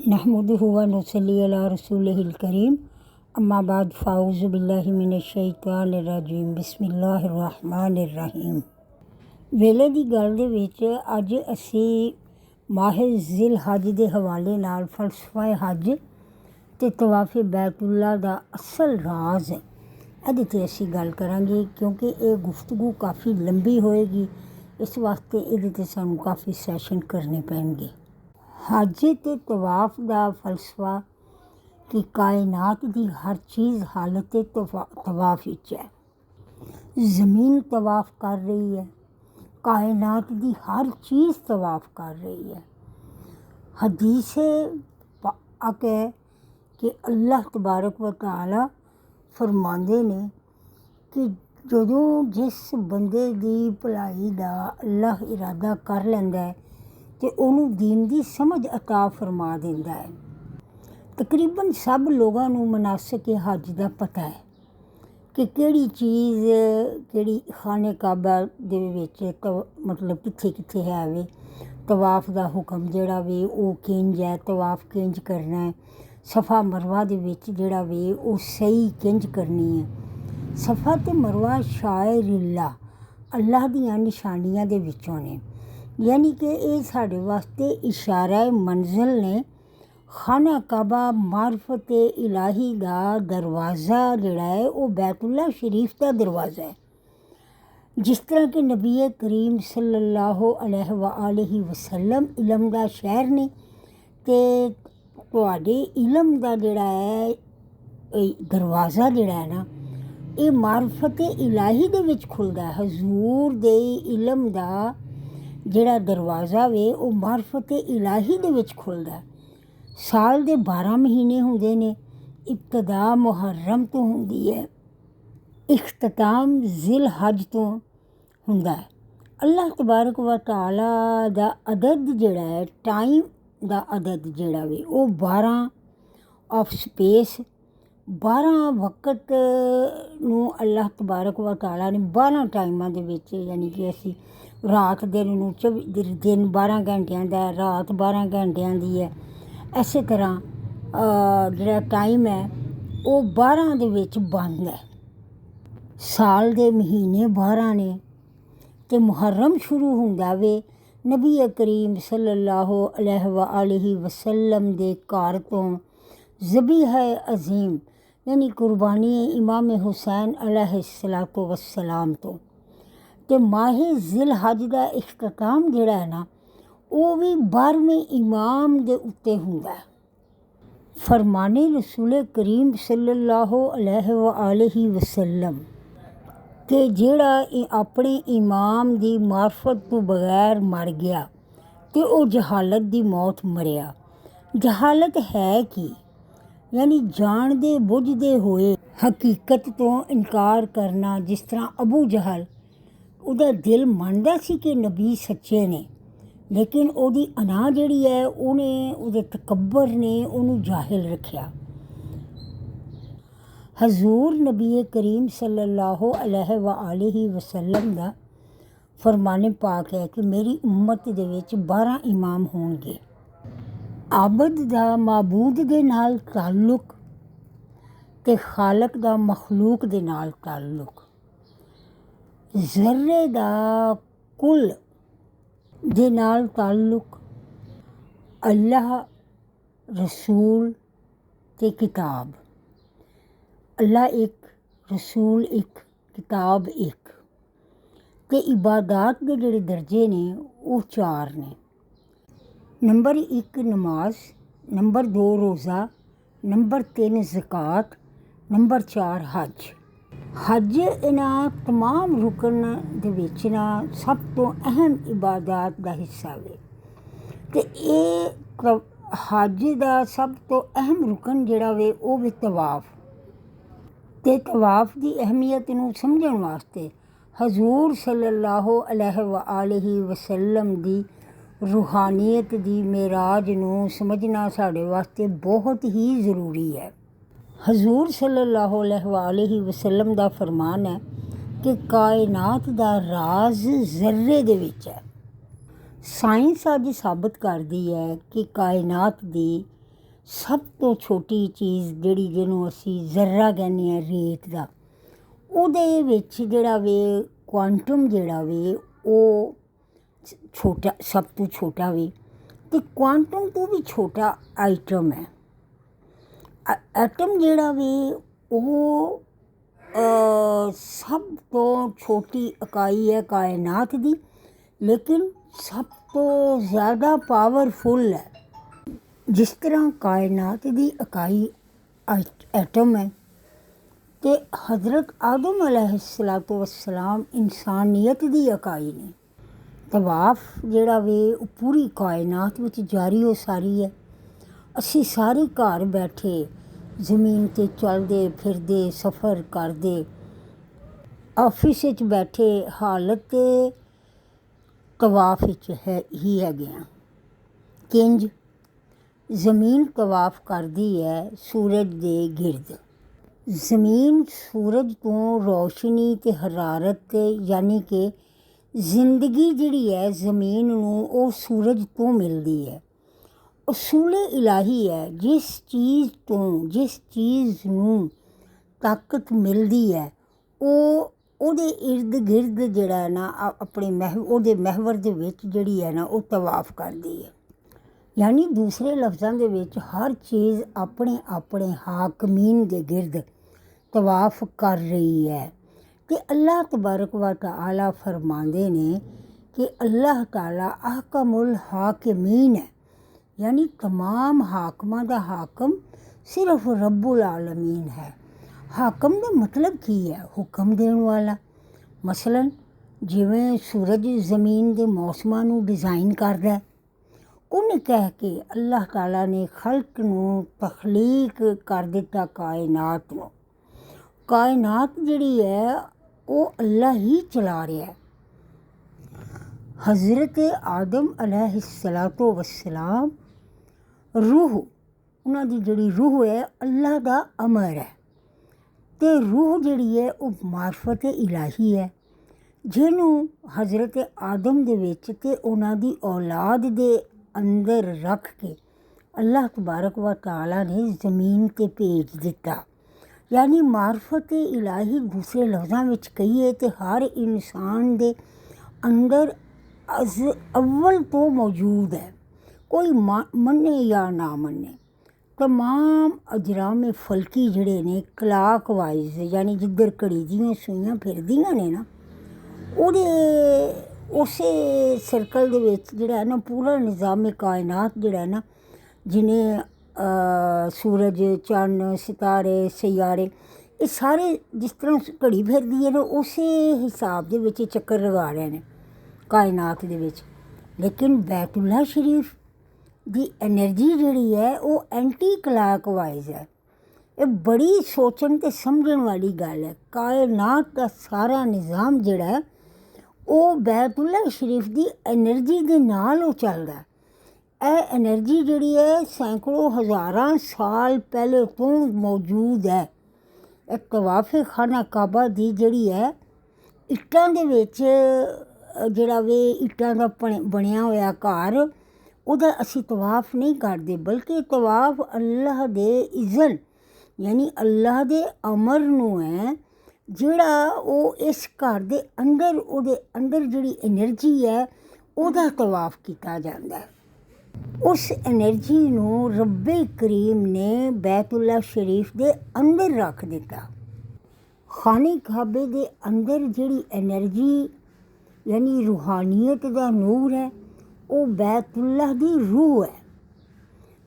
नहमदुहु व नुसल्ली अला रसूलिहिल करीम अम्मा बाद फ़ाऊज़ु बिल्लाहि मिनश्शैतानिर्रजीम बिस्मिल्लाहिर्रहमानिर्रहीम। ਵੇਲੇ ਦੀ ਗੱਲ ਦੇ ਵਿੱਚ ਅੱਜ ਅਸੀਂ ਮਾਹਿ ਜ਼ਿਲ ਹੱਜ ਦੇ ਹਵਾਲੇ ਨਾਲ ਫਲਸਫਾ ਹੱਜ ਅਤੇ ਤਵਾਫ ਬੈਤੁੱਲਾ ਦਾ ਅਸਲ ਰਾਜ਼ ਇਹਦੇ 'ਤੇ ਅਸੀਂ ਗੱਲ ਕਰਾਂਗੇ, ਕਿਉਂਕਿ ਇਹ ਗੁਫ਼ਤਗੂ ਕਾਫੀ ਲੰਬੀ ਹੋਏਗੀ। ਇਸ ਵਾਸਤੇ ਇਹਦੇ 'ਤੇ ਸਾਨੂੰ ਕਾਫੀ ਸੈਸ਼ਨ ਕਰਨੇ ਪੈਣਗੇ। हज ते तवाफ़ दा फलसफा कि कायनात दी हर चीज़ हालत तवाफ़ विच है। ज़मीन तवाफ़ कर रही है, कायनात दी हर चीज़ तवाफ़ कर रही है। हदीस पाक है कि अल्लाह तबारक व तआला फरमांदे ने कि जदों जिस बंदे दी भलाई दा अल्लाह इरादा कर लैंदा है तो ਉਹਨੂੰ दीन ਦੀ समझ अता फरमा ਦਿੰਦਾ ਹੈ। तकरीबन सब लोगों ਨੂੰ ਮਨਾਸਿਕ ਹੱਜ ਦਾ ਪਤਾ ਹੈ ਕਿ ਕਿਹੜੀ ਚੀਜ਼ ਕਿਹੜੀ ਖਾਨੇ ਕਾਬਾ ਦੇ ਵਿੱਚ ਮਤਲਬ ਕਿੱਥੇ ਕਿੱਥੇ ਹੈ ਵੇ। ਤਵਾਫ ਦਾ ਹੁਕਮ ਜਿਹੜਾ ਵੇ ਉਹ ਕਿੰਜ ਹੈ, ਤਵਾਫ ਕਿੰਜ ਕਰਨਾ ਹੈ। ਸਫਾ ਮਰਵਾ ਦੇ ਵਿੱਚ ਜਿਹੜਾ ਵੇ ਉਹ ਸਹੀ ਕਿੰਜ ਕਰਨੀ ਹੈ। ਸਫਾ ਅਤੇ ਮਰਵਾ ਸ਼ਾਇਰਿल्ला ਅੱਲਾਹ ਦੀਆਂ ਨਿਸ਼ਾਨੀਆਂ ਦੇ ਵਿੱਚੋਂ ਨੇ, यानी कि ये साढ़े वास्ते इशारा मंजिल ने। खाना काबा मार्फत इलाही का दरवाज़ा जोड़ा है वो बैतुल्ला शरीफ का दरवाज़ा है। जिस तरह के नबी करीम सल्लल्लाहु अलैहि वसल्लम इलम का शहर ने ते तुहाडे इलम का जोड़ा है दरवाज़ा जोड़ा है ना, ये मार्फत इलाही दे विच खुलदा है। हजूर दे इलम का ਜਿਹੜਾ ਦਰਵਾਜ਼ਾ ਵੇ ਉਹ ਮਾਰਫਤ ਇਲਾਹੀ ਦੇ ਵਿੱਚ ਖੁੱਲ੍ਹਦਾ। ਸਾਲ ਦੇ 12 ਮਹੀਨੇ ਹੁੰਦੇ ਨੇ। ਇਬਤਦਾ ਮੁਹਰਮ ਤੋਂ ਹੁੰਦੀ ਹੈ, ਇਖਤਤਾਮ ਜ਼ਿਲ ਹੱਜ ਤੋਂ ਹੁੰਦਾ ਹੈ। ਅੱਲਾਹ ਤਬਾਰਕ व तआला ਦਾ ਅਦਦ ਜਿਹੜਾ ਹੈ, ਟਾਈਮ ਦਾ ਅਦਦ ਜਿਹੜਾ ਵੇ ਉਹ 12 ਆਫ ਸਪੇਸ 12 ਵਕਤ ਨੂੰ ਅੱਲਾਹ ਤਬਾਰਕ व तआला ਨੇ 12 ਟਾਈਮਾਂ ਦੇ ਵਿੱਚ, ਯਾਨੀ ਕਿ ਅਸੀਂ ਰਾਤ ਦਿਨ ਨੂੰ 24 ਦਿਨ 12 ਘੰਟਿਆਂ ਦਾ, ਰਾਤ 12 ਘੰਟਿਆਂ ਦੀ ਹੈ। ਇਸੇ ਤਰ੍ਹਾਂ ਜਿਹੜਾ ਟਾਈਮ ਹੈ ਉਹ 12 ਦੇ ਵਿੱਚ ਬੰਦ ਹੈ। ਸਾਲ ਦੇ ਮਹੀਨੇ 12 ਨੇ ਅਤੇ ਮੁਹਰਮ ਸ਼ੁਰੂ ਹੁੰਦਾ ਵੇ ਨਬੀ ਕਰੀਮ ਸੱਲੱਲਾਹु अलैहि वसल्लम ਦੇ ਘਰ ਤੋਂ ਜ਼ਬੀਹ ਅਜ਼ੀਮ यानी कुर्बानी इमाम हुसैन अलैहिस्सलातु वस्सलाम तो। तो माहे जिल हज का इख्तिताम जिहड़ा है ना वो भी 12वें इमाम दे उत्ते हुंदा है। फरमाने रसूल करीम सल्लल्लाहु अलैहि वसल्लम कि जिहड़ा अपने इमाम दी मार्फत तो बगैर मर गया तो वो जहालत दी मौत मरिया। जहालत है कि यानी जानते बुझते हुए हकीकत तो इनकार करना। जिस तरह अबू जहल ਉਹਦਾ दिल ਮੰਨਦਾ ਸੀ कि नबी सच्चे ने, लेकिन ਉਹਦੀ अना ਜਿਹੜੀ है ਉਹਨੇ ਉਹਦੇ तकब्बर ने ਉਹਨੂੰ जाहिल रखिया। हजूर नबी करीम सल्लल्लाहु अलैहि वसल्लम ਦਾ फरमाने पाक है कि मेरी उम्मत ਦੇ ਵਿੱਚ 12 इमाम होणगे। आबद ਦਾ माबूद ਦੇ ਨਾਲ ताल्लुक ਤੇ खालक ਦਾ मखलूक ਦੇ ਨਾਲ ताल्लुक, ਜ਼ਰਰੇ ਦਾ ਕੁੱਲ ਦੇ ਨਾਲ ਤਾल्लुक, ਅੱਲਾਹ ਰਸੂਲ ਤੇ ਕਿਤਾਬ। ਅੱਲਾਹ ਇੱਕ, ਰਸੂਲ ਇੱਕ, ਕਿਤਾਬ ਇੱਕ। ਤੇ ਇਬਾਦਾਤ ਦੇ ਜਿਹੜੇ ਦਰਜੇ ਨੇ ਉਹ 4 ਨੇ। नंबर 1 नमाज, नंबर 2 रोज़ा, नंबर 3 ज़कात, नंबर 4 हज। हज इन्हां तमाम रुकन दे विच ना सब तो अहम इबादात का हिस्सा वे। ते ये हज का सब तो अहम रुकन जिहड़ा वे वो वे तवाफ। ते तवाफ की अहमियत नूं समझण वास्ते हजूर सल्लल्लाहु अलैहि वसल्लम दी रूहानीयत दी मेराज नूं समझना साढ़े वास्ते बहुत ही ज़रूरी है। हजूर सल्लल्लाहु अलैहि वसल्लम दा फरमान है कि कायनात दा राज ज़र्रे दे विच है। साइंस अज साबित करदी है कि कायनात दी ਸਭ ਤੋਂ ਛੋਟੀ ਚੀਜ਼ ਜਿਹੜੀ ਜਿਹਨੂੰ ਅਸੀਂ ਜ਼ਰਰਾ ਕਹਿੰਦੇ ਹਾਂ ਰੇਤ ਦਾ, ਉਹਦੇ ਵਿੱਚ ਜਿਹੜਾ ਵੇ ਕੁਆਂਟਮ ਜਿਹੜਾ ਵੇ ਉਹ ਛੋਟਾ, ਸਭ ਤੋਂ ਛੋਟਾ ਵੇ, ਅਤੇ ਕੁਆਂਟਮ ਤੋਂ ਵੀ ਛੋਟਾ ਆਈਟਮ ਹੈ। ਐਟਮ ਜਿਹੜਾ ਵੇ ਉਹ ਸਭ ਤੋਂ ਛੋਟੀ ਇਕਾਈ ਹੈ ਕਾਇਨਾਤ ਦੀ, ਲੇਕਿਨ ਸਭ ਤੋਂ ਜ਼ਿਆਦਾ ਪਾਵਰਫੁੱਲ ਹੈ। ਜਿਸ ਤਰ੍ਹਾਂ ਕਾਇਨਾਤ ਦੀ ਇਕਾਈ ਐਟਮ ਹੈ, ਅਤੇ ਹਜ਼ਰਤ ਆਦਮ अलैहिस्सलातु वस्सलाम ਇਨਸਾਨੀਅਤ ਦੀ ਇਕਾਈ ਨੇ। ਤਵਾਫ ਜਿਹੜਾ ਵੇ ਉਹ ਪੂਰੀ ਕਾਇਨਾਤ ਵਿੱਚ ਜਾਰੀ ਹੋ ਸਾਰੀ ਹੈ। ਅਸੀਂ ਸਾਰੇ ਘਰ ਬੈਠੇ ਜ਼ਮੀਨ 'ਤੇ ਚੱਲਦੇ ਫਿਰਦੇ ਸਫ਼ਰ ਕਰਦੇ, ਆਫਿਸ ਵਿੱਚ ਬੈਠੇ ਹਾਲਤ 'ਤੇ ਤਵਾਫ ਵਿੱਚ ਹੀ ਹੈਗੇ ਹਾਂ। ਕਿੰਜ ਜ਼ਮੀਨ ਤਵਾਫ ਕਰਦੀ ਹੈ ਸੂਰਜ ਦੇ ਗਿਰਦ। ਜ਼ਮੀਨ ਸੂਰਜ ਤੋਂ ਰੋਸ਼ਨੀ ਅਤੇ ਹਰਾਰਤ 'ਤੇ, ਯਾਨੀ ਕਿ ਜ਼ਿੰਦਗੀ ਜਿਹੜੀ ਹੈ ਜ਼ਮੀਨ ਨੂੰ ਉਹ ਸੂਰਜ ਤੋਂ ਮਿਲਦੀ ਹੈ। ਉਸੂਲੇ ਇਲਾਹੀ ਹੈ, ਜਿਸ ਚੀਜ਼ ਨੂੰ ਤਾਕਤ ਮਿਲਦੀ ਹੈ ਉਹ ਉਹਦੇ ਇਰਦ ਗਿਰਦ ਜਿਹੜਾ ਹੈ ਨਾ ਆਪਣੇ ਉਹਦੇ ਮਹਿਵਰ ਦੇ ਵਿੱਚ ਜਿਹੜੀ ਹੈ ਨਾ ਉਹ ਤਵਾਫ ਕਰਦੀ ਹੈ। ਯਾਨੀ ਦੂਸਰੇ ਲਫ਼ਜ਼ਾਂ ਦੇ ਵਿੱਚ ਹਰ ਚੀਜ਼ ਆਪਣੇ ਆਪਣੇ ਹਾਕਮੀਨ ਦੇ ਗਿਰਦ ਤਵਾਫ ਕਰ ਰਹੀ ਹੈ। ਕਿ ਅੱਲਾਹ ਤਬਾਰਕ व तआला फरमाते ने कि अल्लाह ताला अहकमुल हाकिमीन है, यानी तमाम हाकमां दा हाकम सिर्फ रब्बुल आलमीन है। हाकम का मतलब की है? हुक्म देने वाला। मसलन जिवें सूरज ज़मीन के मौसमां नूं डिज़ाइन करदा है, उन्हें कह के अल्लाह ताला ने खल्क नूं तखलीक कर दिता कायनात नूं। कायनात जिहड़ी है वो अल्लाह ही चला रहा है। हज़रत आदम अलैहिस्सलातु वस्सलाम रूह, उन्हां दी जिहड़ी रूह है अल्लाह दा अमर है, ते रूह जिहड़ी है वो मार्फत इलाही है, जिहनूं हज़रत आदम दे विच ते उन्हां दी औलाद दे अंदर रख के अल्लाह तबारक व तआला ने ज़मीन ते भेज दिता। यानी मार्फत इलाही दूसरे लफ्ज़ां विच कहिए तो हर इंसान दे अंदर अव्वल तो मौजूद है। कोई मन्ने या ना मन्ने, तमाम अजराम फलकी जिहड़े ने क्लाक वाइज, यानी जिधर घड़ी दियां सूइयां फिरदियां ने ना, ਉਹਦੇ ਉਸੇ ਸਰਕਲ ਦੇ ਵਿੱਚ ਜਿਹੜਾ ਹੈ ਨਾ ਪੂਰਾ ਨਿਜ਼ਾਮ ਕਾਇਨਾਤ ਜਿਹੜਾ ਹੈ ਨਾ, ਜਿਨੇ सूरज चन्न सितारे सैयारे ये सारे जिस तरह घड़ी फिरदी है ना उस हिसाब के विच चक्कर लगा रहे हैं कायनात दे विच। लेकिन बैतुल्ला शरीफ की एनर्जी जिहड़ी है वो एंटी क्लॉक वाइज है। ये बड़ी सोचण ते समझण वाली गल है। कायनात का सारा निज़ाम जिहड़ा है वो बैतुल्ला शरीफ की एनर्जी के नाल वो चलदा है। यह एनर्जी जिहड़ी है सैकड़ों हज़ारां साल पहले तो मौजूद है। यह तवाफ़े खाना काबा दी जिहड़ी है इट्टां दे विच जिहड़ा वे इट्टां दा बनिया होया घर, उहदा असीं तवाफ नहीं करदे, बल्कि तवाफ अल्लाह दे इज़न यानी अल्लाह दे अमर नूं है, जिहड़ा वो इस घर दे अंदर उहदे अंदर जिहड़ी एनर्जी है उहदा तवाफ कीता जांदा है। उस एनर्जी नूं रब्बे करीम ने बैतुल्ला शरीफ दे अंदर रख दिता। खाने काबे दे अंदर जिहड़ी एनर्जी यानी रूहानियत दा नूर है वो बैतुल्ला दी रूह है।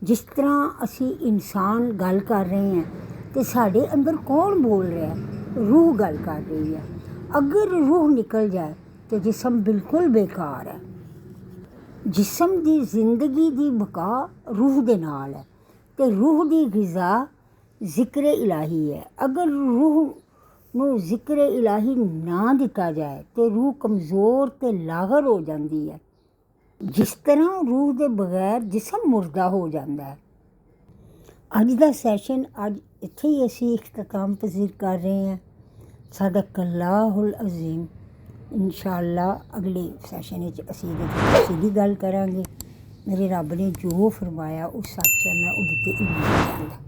जिस तरह असी इंसान गल कर रहे हैं तो साढ़े अंदर कौन बोल रहा है? रूह गल कर रही है। अगर रूह निकल जाए तो जिस्म बिल्कुल बेकार है। जिस्म की जिंदगी की बका रूह दे नाल है, तो रूह की ग़िज़ा ज़िक्र इलाही है। अगर रूह नूं ज़िक्र इलाही ना दिता जाए तो रूह कमज़ोर तो लागर हो जाती है। जिस तरह रूह के बगैर जिस्म मुर्दा हो जाता है। अज का सैशन अज इत्थे ही असी इख्तिताम पज़ीर कर रहे हैं। सदक़ल्लाहुल अज़ीम। इंशाअल्लाह अगले सैशन असी तफसीली गल करांगे। ਮੇਰੇ ਰੱਬ ਨੇ ਜੋ ਫਰਮਾਇਆ ਉਹ ਸੱਚ ਹੈ, ਮੈਂ ਉਹਦੇ 'ਤੇ ਈਮਾਨ ਲਿਆਂਦਾ।